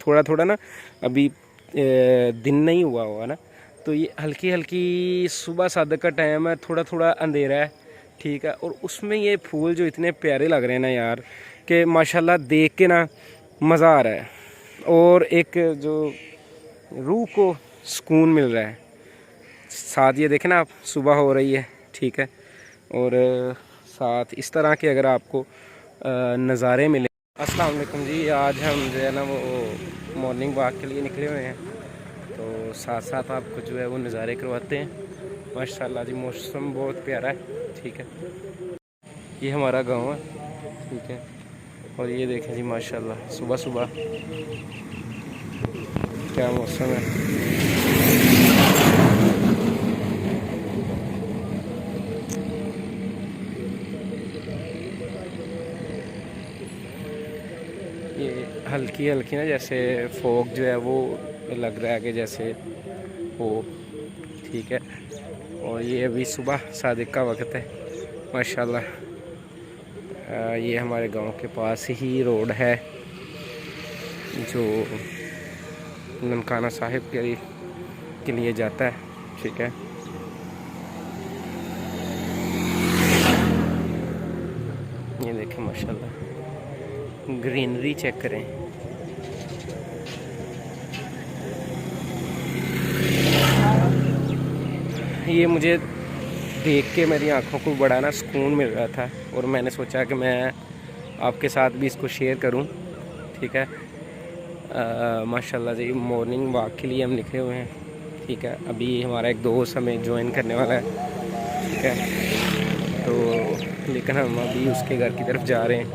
थोड़ा थोड़ा ना अभी दिन नहीं हुआ हुआ ना, तो ये हल्की हल्की सुबह सादक का टाइम है, थोड़ा थोड़ा अंधेरा है, ठीक है। और उसमें ये फूल जो इतने प्यारे लग रहे हैं ना यार, कि माशाल्लाह देख के ना मज़ा आ रहा है, और एक जो रूह को सुकून मिल रहा है। साथ ये देखें ना आप, सुबह हो रही है, ठीक है। और साथ इस तरह के अगर आपको नज़ारे मिले। अस्सलाम वालेकुम जी, आज हम जो है ना वो मॉर्निंग वॉक के लिए निकले हुए हैं, तो साथ साथ आपको जो है वो नज़ारे करवाते हैं। माशाल्लाह जी, मौसम बहुत प्यारा है, ठीक है। ये हमारा गांव है, ठीक है। और ये देखें जी माशाल्लाह, सुबह सुबह क्या मौसम है। ये हल्की हल्की ना जैसे फॉग जो है वो लग रहा है कि जैसे हो, ठीक है। और ये अभी सुबह सादिक का वक्त है माशाल्लाह। ये हमारे गांव के पास ही रोड है जो ननकाना साहिब के लिए जाता है, ठीक है। ये देखें माशाल्लाह, ग्रीनरी चेक करें। ये मुझे देख के मेरी आंखों को बड़ा ना सुकून मिल रहा था, और मैंने सोचा कि मैं आपके साथ भी इसको शेयर करूं, ठीक है। माशाल्लाह जी, मॉर्निंग वॉक के लिए हम निकले हुए हैं, ठीक है। अभी हमारा एक दोस्त हमें ज्वाइन करने वाला है, ठीक है। तो लेकिन हम अभी उसके घर की तरफ जा रहे हैं,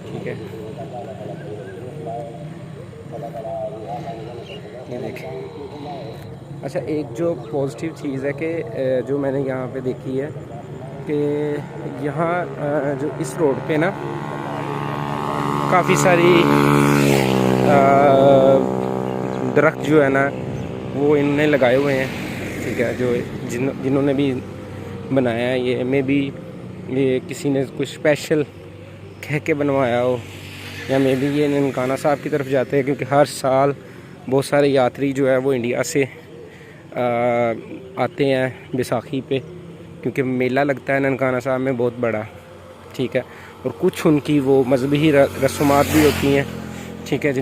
ठीक है। ये देखें। अच्छा, एक जो पॉजिटिव चीज़ है कि जो मैंने यहाँ पे देखी है कि यहाँ जो इस रोड पे ना काफ़ी सारी दरख्त जो है ना वो इनने लगाए हुए हैं, ठीक है। जो जिन्होंने भी बनाया है, ये में भी ये किसी ने कुछ स्पेशल कह के बनवाया हो, या मे भी ये ननकाना साहब की तरफ जाते हैं, क्योंकि हर साल बहुत सारे यात्री जो है वो इंडिया से आते हैं बैसाखी पे, क्योंकि मेला लगता है ननकाना साहब में बहुत बड़ा, ठीक है। और कुछ उनकी वो मजहबी रस्मात भी होती हैं, ठीक है,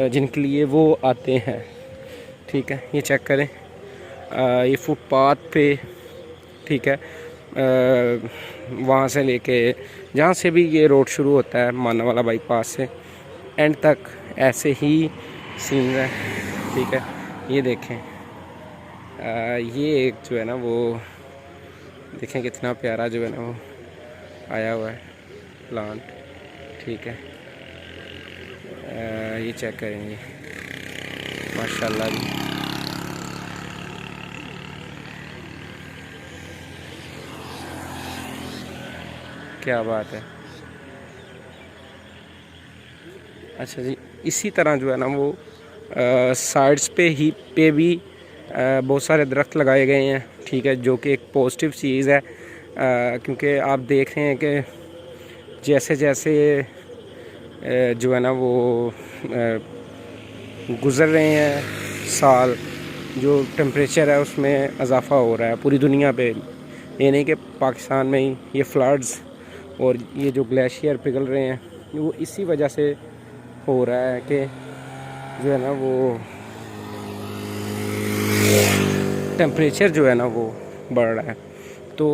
जिनके लिए वो आते हैं, ठीक है। ये चेक करें, ये फुटपाथ पे, ठीक है, वहाँ से लेके जहाँ से भी ये रोड शुरू होता है मानावाला बाईपास से एंड तक ऐसे ही सीन है, ठीक है। ये देखें, ये एक जो है ना वो देखें कितना प्यारा जो है ना वो आया हुआ है प्लांट, ठीक है। ये चेक करेंगे माशाल्लाह जी। क्या बात है। अच्छा जी, इसी तरह जो है ना वो साइड्स पे भी बहुत सारे दरख्त लगाए गए हैं, ठीक है, जो कि एक पॉजिटिव चीज़ है। क्योंकि आप देख रहे हैं कि जैसे जैसे जो है ना वो गुज़र रहे हैं साल, जो टेम्परेचर है उसमें इजाफ़ा हो रहा है पूरी दुनिया पे। ये नहीं कि पाकिस्तान में ही ये फ्लड्स और ये जो ग्लेशियर पिघल रहे हैं वो इसी वजह से हो रहा है कि जो है ना वो टेम्परेचर जो है ना वो बढ़ रहा है। तो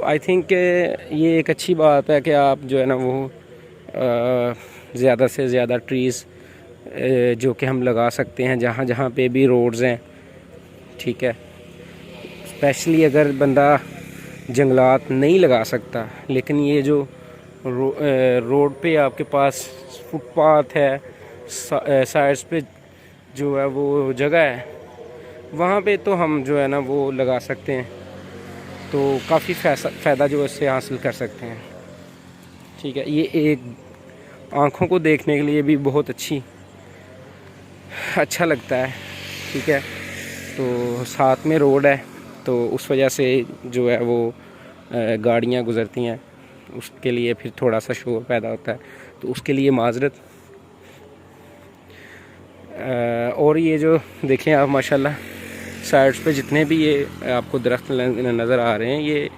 आई थिंक ये एक अच्छी बात है कि आप जो है ना वो ज़्यादा से ज़्यादा ट्रीज़ जो कि हम लगा सकते हैं जहाँ जहाँ पे भी रोड्स हैं, ठीक है। स्पेशली अगर बंदा जंगलात नहीं लगा सकता, लेकिन ये जो रोड पे आपके पास फुटपाथ है, साइड्स पे जो है वो जगह है, वहाँ पे तो हम जो है ना वो लगा सकते हैं, तो काफ़ी फ़ायदा जो इससे हासिल कर सकते हैं, ठीक है। ये एक आँखों को देखने के लिए भी बहुत अच्छा लगता है, ठीक है। तो साथ में रोड है, तो उस वजह से जो है वो गाड़ियाँ गुज़रती हैं, उसके लिए फिर थोड़ा सा शोर पैदा होता है, तो उसके लिए माजरत। और ये जो देखें आप माशाल्लाह साइड्स पे जितने भी ये आपको दरख्त नज़र आ रहे हैं, ये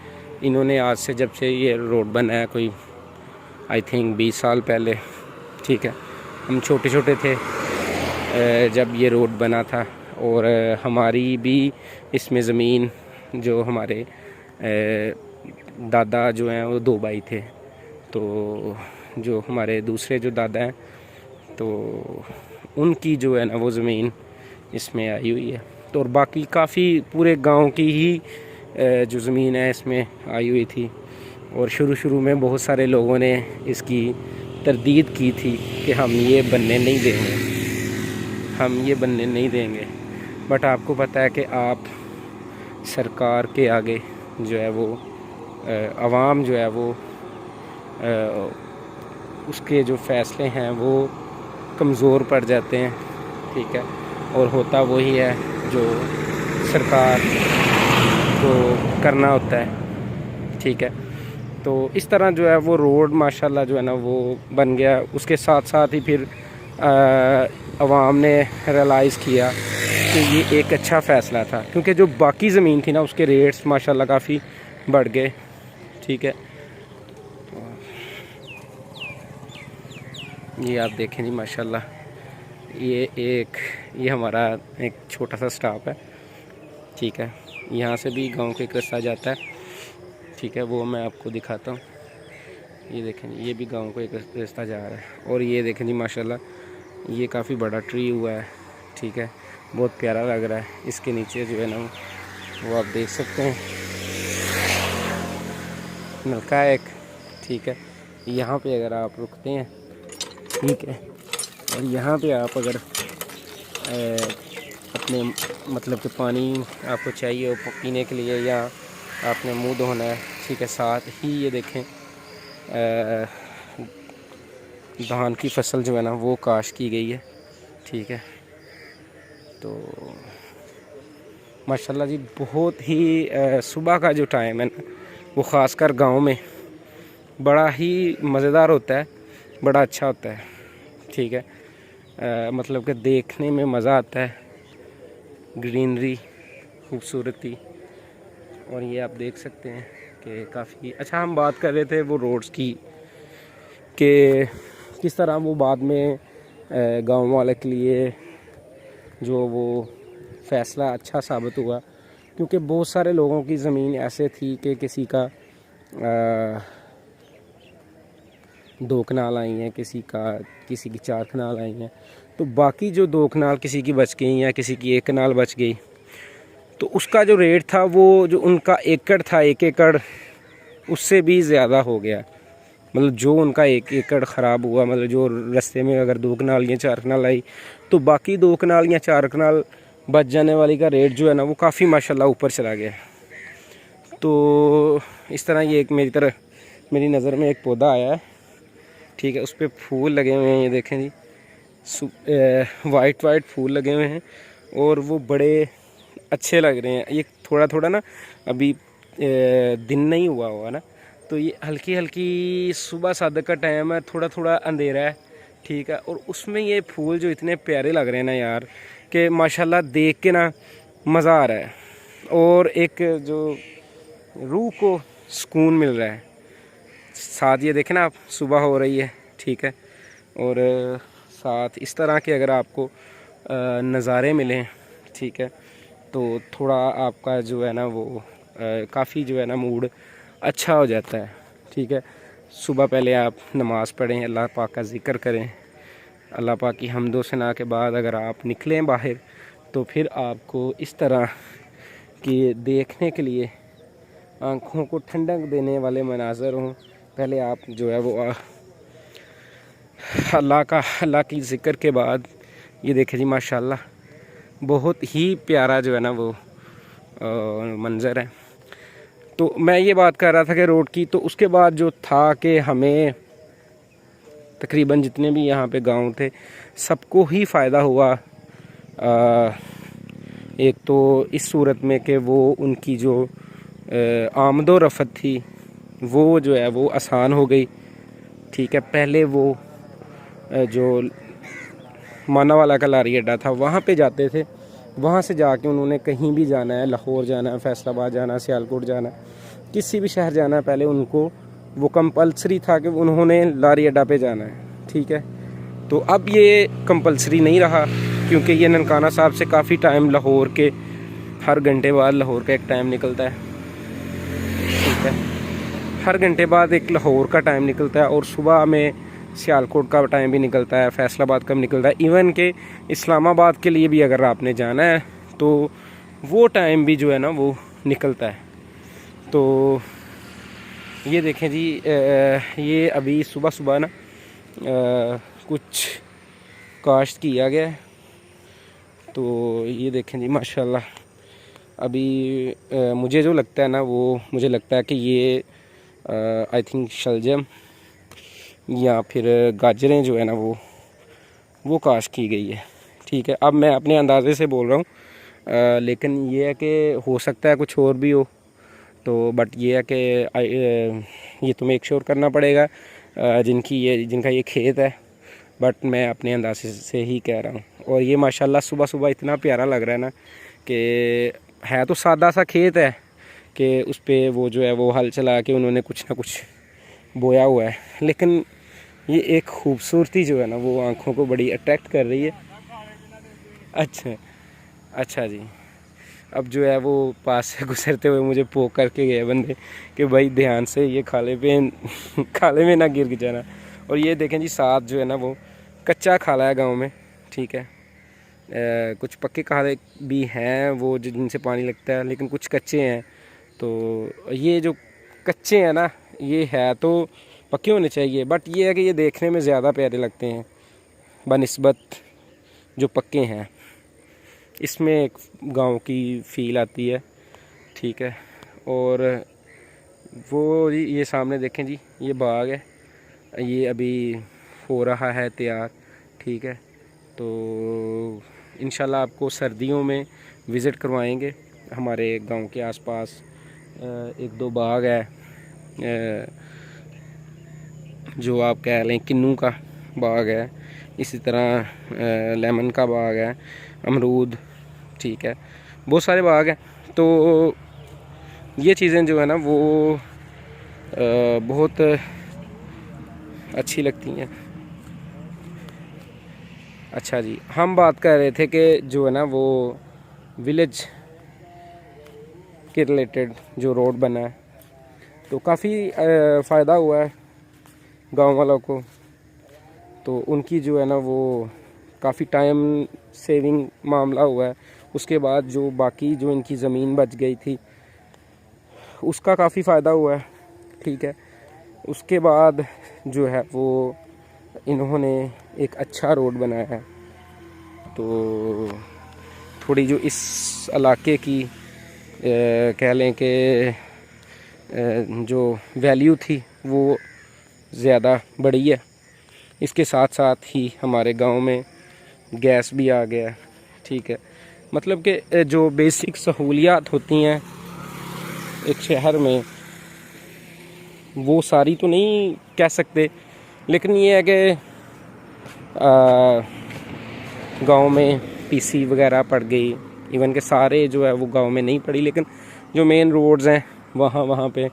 इन्होंने आज से जब से ये रोड बना है कोई आई थिंक 20 साल पहले, ठीक है, हम छोटे छोटे थे जब ये रोड बना था। और हमारी भी इसमें ज़मीन, जो हमारे दादा जो हैं वो 2 भाई थे, तो जो हमारे दूसरे जो दादा हैं तो उनकी जो है ना वो ज़मीन इसमें आई हुई है। तो और बाकी काफ़ी पूरे गांव की ही जो ज़मीन है इसमें आई हुई थी। और शुरू में बहुत सारे लोगों ने इसकी तरदीद की थी कि हम ये बनने नहीं देंगे, हम ये बनने नहीं देंगे। बट आपको पता है कि आप सरकार के आगे जो है वो आवाम जो है वो उसके जो फ़ैसले हैं वो कमज़ोर पड़ जाते हैं, ठीक है। और होता वही है जो सरकार को करना होता है, ठीक है। तो इस तरह जो है वो रोड माशाल्लाह जो है ना वो बन गया। उसके साथ साथ ही फिर आवाम ने रियलाइज़ किया कि ये एक अच्छा फ़ैसला था, क्योंकि जो बाकी ज़मीन थी ना उसके रेट्स माशाल्लाह काफ़ी बढ़ गए, ठीक है। ये आप देखें जी माशाल्लाह, ये हमारा एक छोटा सा स्टॉप है, ठीक है। यहाँ से भी गांव का एक रास्ता जाता है, ठीक है, वो मैं आपको दिखाता हूँ। ये देखें, ये भी गांव को एक रास्ता जा रहा है। और ये देखें जी माशाल्लाह, ये काफ़ी बड़ा ट्री हुआ है, ठीक है, बहुत प्यारा लग रहा है। इसके नीचे जो है ना वो आप देख सकते हैं नलका है एक, ठीक है। यहाँ पे अगर आप रुकते हैं, ठीक है, और यहाँ पे आप अगर अपने मतलब कि पानी आपको चाहिए हो पीने के लिए या आपने मुंह धोना है, ठीक है, साथ ही ये देखें धान की फसल जो है ना वो काश की गई है, ठीक है। तो माशाल्लाह जी बहुत ही सुबह का जो टाइम है ना वो ख़ासकर गांव में बड़ा ही मज़ेदार होता है, बड़ा अच्छा होता है, ठीक है। मतलब कि देखने में मज़ा आता है, ग्रीनरी, खूबसूरती। और ये आप देख सकते हैं कि काफ़ी अच्छा। हम बात कर रहे थे वो रोड्स की कि किस तरह वो बाद में गांव वाले के लिए जो वो फ़ैसला अच्छा साबित हुआ, क्योंकि बहुत सारे लोगों की ज़मीन ऐसे थी कि किसी का 2 कनाल आई हैं, किसी की 4 कनाल आई हैं, तो बाकी जो 2 कनाल किसी की बच गई या किसी की 1 कनाल बच गई, तो उसका जो रेट था वो जो उनका एकड़ था, 1 एकड़ उससे भी ज़्यादा हो गया। मतलब जो उनका 1 एकड़ ख़राब हुआ, मतलब जो रास्ते में अगर 2 कनाल या 4 कनाल आई, तो बाकी 2 कनाल या 4 कनाल बच जाने वाली का रेट जो है ना वो काफ़ी माशाल्लाह ऊपर चला गया। तो इस तरह ये एक मेरी नज़र में एक पौधा आया है, ठीक है, उस पर फूल लगे हुए हैं, ये देखें जी, वाइट फूल लगे हुए हैं और वो बड़े अच्छे लग रहे हैं। ये थोड़ा ना अभी दिन नहीं हुआ ना, तो ये हल्की सुबह सादक का टाइम है, थोड़ा अंधेरा है, ठीक है। और उसमें ये फूल जो इतने प्यारे लग रहे हैं ना यार, कि माशाल्लाह देख के ना मज़ा आ रहा है और एक जो रूह को सुकून मिल रहा है। साथ ये देखें ना आप, सुबह हो रही है, ठीक है, और साथ इस तरह के अगर आपको नज़ारे मिलें, ठीक है, तो थोड़ा आपका जो है ना वो काफ़ी जो है ना मूड अच्छा हो जाता है, ठीक है। सुबह पहले आप नमाज़ पढ़ें, अल्लाह पाक का ज़िक्र करें, अल्लाह पाक की हम्दो सना के बाद अगर आप निकलें बाहर, तो फिर आपको इस तरह कि देखने के लिए आँखों को ठंडक देने वाले मनाज़र हों। पहले आप जो है वो अल्लाह की ज़िक्र के बाद ये देखें जी माशाल्लाह बहुत ही प्यारा जो है ना वो मंज़र है। तो मैं ये बात कर रहा था कि रोड की, तो उसके बाद जो था कि हमें तकरीबन जितने भी यहाँ पे गांव थे सबको ही फ़ायदा हुआ। एक तो इस सूरत में कि वो उनकी जो आमदो रफ़त थी वो जो है वो आसान हो गई, ठीक है। पहले वो जो मानावाला का लारी अड्डा था, वहाँ पे जाते थे। वहाँ से जाके उन्होंने कहीं भी जाना है, लाहौर जाना है, फैसलाबाद जाना है, सियालकोट जाना है, किसी भी शहर जाना है, पहले उनको वो कंपलसरी था कि उन्होंने लारी अड्डा पे जाना है, ठीक है। तो अब ये कंपलसरी नहीं रहा, क्योंकि ये ननकाना साहब से काफ़ी टाइम लाहौर के, हर घंटे बाद लाहौर का एक टाइम निकलता है, ठीक है। हर घंटे बाद एक लाहौर का टाइम निकलता है, और सुबह में सियालकोट का टाइम भी निकलता है, फैसलाबाद का भी निकलता है। इवन के इस्लामाबाद के लिए भी अगर आपने जाना है तो वो टाइम भी जो है ना वो निकलता है। तो ये देखें जी, ये अभी सुबह सुबह ना कुछ काश्त किया गया है। तो ये देखें जी माशाल्लाह, अभी मुझे जो लगता है ना, वो मुझे लगता है कि ये आई थिंक शलजम या फिर गाजरें जो है ना वो काश्त की गई है, ठीक है। अब मैं अपने अंदाज़े से बोल रहा हूँ, लेकिन ये है कि हो सकता है कुछ और भी हो। तो बट ये है कि ये तो मेक श्योर करना पड़ेगा जिनका ये खेत है, बट मैं अपने अंदाज़े से ही कह रहा हूँ। और ये माशाल्लाह सुबह सुबह इतना प्यारा लग रहा है ना, कि है तो सादा सा खेत है कि उस पर वो जो है वो हल चला के उन्होंने कुछ ना कुछ बोया हुआ है, लेकिन ये एक खूबसूरती जो है ना वो आँखों को बड़ी अट्रैक्ट कर रही है। अच्छा जी। अब जो है वो पास से गुजरते हुए मुझे पोक करके गए बंदे कि भाई ध्यान से ये खाले में ना गिर जाना। और ये देखें जी, साथ जो है ना वो कच्चा खाला है गांव में, ठीक है। कुछ पक्के खाले भी हैं वो जिनसे पानी लगता है, लेकिन कुछ कच्चे हैं। तो ये जो कच्चे हैं ना, ये है तो पक्के होने चाहिए, बट ये है कि ये देखने में ज़्यादा प्यारे लगते हैं बनिस्बत जो पक्के हैं। इसमें एक गांव की फ़ील आती है, ठीक है। और वो ये सामने देखें जी, ये बाग है, ये अभी हो रहा है तैयार, ठीक है। तो इंशाल्लाह आपको सर्दियों में विज़िट करवाएंगे। हमारे गांव के आसपास एक दो बाग है, जो आप कह लें किन्नू का बाग है, इसी तरह लेमन का बाग है, अमरूद, ठीक है, बहुत सारे बाग हैं। तो ये चीज़ें जो है ना वो बहुत अच्छी लगती हैं। अच्छा जी, हम बात कर रहे थे कि जो है ना वो विलेज के रिलेटेड जो रोड बना है, तो काफ़ी फ़ायदा हुआ है गांव वालों को। तो उनकी जो है ना वो काफ़ी टाइम सेविंग मामला हुआ है। उसके बाद जो बाकी जो इनकी ज़मीन बच गई थी उसका काफ़ी फ़ायदा हुआ है, ठीक है। उसके बाद जो है वो इन्होंने एक अच्छा रोड बनाया है। तो थोड़ी जो इस इलाके की कह लें कि जो वैल्यू थी वो ज़्यादा बढ़ी है। इसके साथ साथ ही हमारे गांव में गैस भी आ गया, ठीक है। मतलब कि जो बेसिक सहूलियात होती हैं एक शहर में, वो सारी तो नहीं कह सकते, लेकिन ये है कि गांव में पीसी वगैरह पड़ गई। इवन के सारे जो है वो गांव में नहीं पड़ी, लेकिन जो मेन रोड्स हैं वहाँ पे,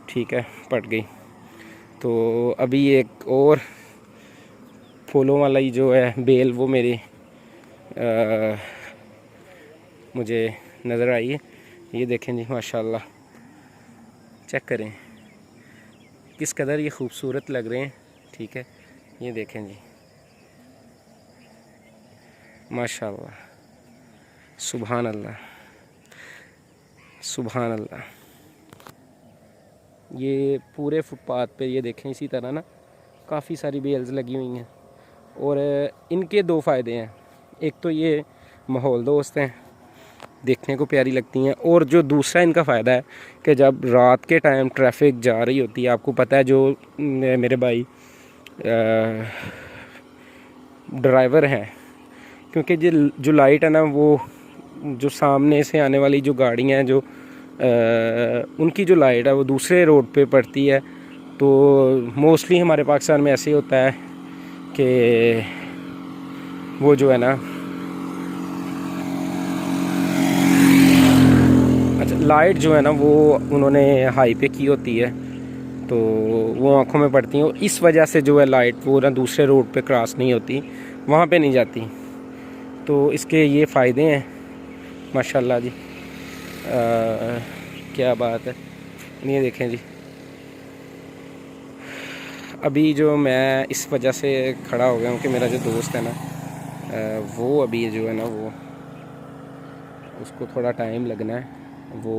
ठीक है, पड़ गई। तो अभी एक और फूलों वाला ही जो है बेल, वो मेरी मुझे नज़र आई है। ये देखें जी माशाल्लाह, चेक करें किस कदर ये खूबसूरत लग रहे हैं, ठीक है। ये देखें जी माशाल्लाह, सुभान अल्लाह, सुभान अल्लाह। ये पूरे फुटपाथ पे ये देखें इसी तरह ना काफ़ी सारी बेल्स लगी हुई हैं। और इनके दो फ़ायदे हैं, एक तो ये माहौल दोस्त हैं, देखने को प्यारी लगती हैं, और जो दूसरा इनका फ़ायदा है कि जब रात के टाइम ट्रैफिक जा रही होती है, आपको पता है जो मेरे भाई ड्राइवर हैं, क्योंकि जो लाइट है ना वो जो सामने से आने वाली जो गाड़ियाँ हैं, जो उनकी जो लाइट है वो दूसरे रोड पे पड़ती है। तो मोस्टली हमारे पाकिस्तान में ऐसे ही होता है कि वो जो है ना, अच्छा लाइट जो है ना वो उन्होंने हाई पे की होती है, तो वो आँखों में पड़ती हैं, इस वजह से जो है लाइट वो ना दूसरे रोड पे क्रॉस नहीं होती, वहाँ पे नहीं जाती। तो इसके ये फ़ायदे हैं माशाल्लाह जी। क्या बात है, ये देखें जी। अभी जो मैं इस वजह से खड़ा हो गया हूँ कि मेरा जो दोस्त है ना वो अभी जो है ना वो उसको थोड़ा टाइम लगना है। वो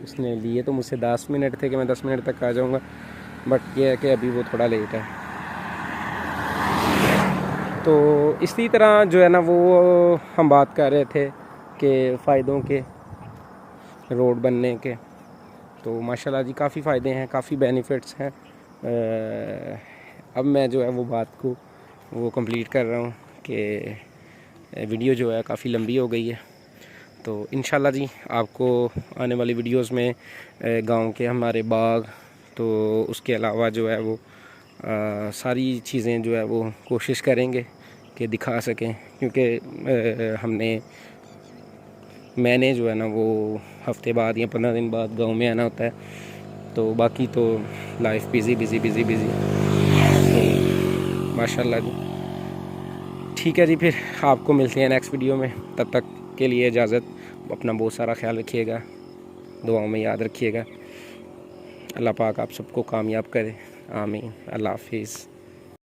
उसने लिए तो मुझसे 10 मिनट थे कि मैं 10 मिनट तक आ जाऊँगा, बट ये है कि अभी वो थोड़ा लेट है। तो इसी तरह जो है ना वो हम बात कर रहे थे कि फ़ायदों के रोड बनने के, तो माशाल्लाह जी काफ़ी फ़ायदे हैं, काफ़ी बेनिफिट्स हैं। अब मैं जो है वो बात को वो कंप्लीट कर रहा हूँ कि वीडियो जो है काफ़ी लंबी हो गई है। तो इंशाल्लाह जी आपको आने वाली वीडियोस में गांव के हमारे बाग, तो उसके अलावा जो है वो सारी चीज़ें जो है वो कोशिश करेंगे कि दिखा सकें, क्योंकि मैंने जो है ना वो हफ्ते बाद या 15 दिन बाद गांव में आना होता है, तो बाकी तो life busy busy busy busy. तो माशाल्लाह जी ठीक है जी, फिर आपको मिलते हैं नेक्स्ट वीडियो में। तब तक के लिए इजाज़त, अपना बहुत सारा ख्याल रखिएगा, दुआओं में याद रखिएगा। अल्लाह पाक आप सबको कामयाब करे, आमीन। अल्लाह हाफिज़।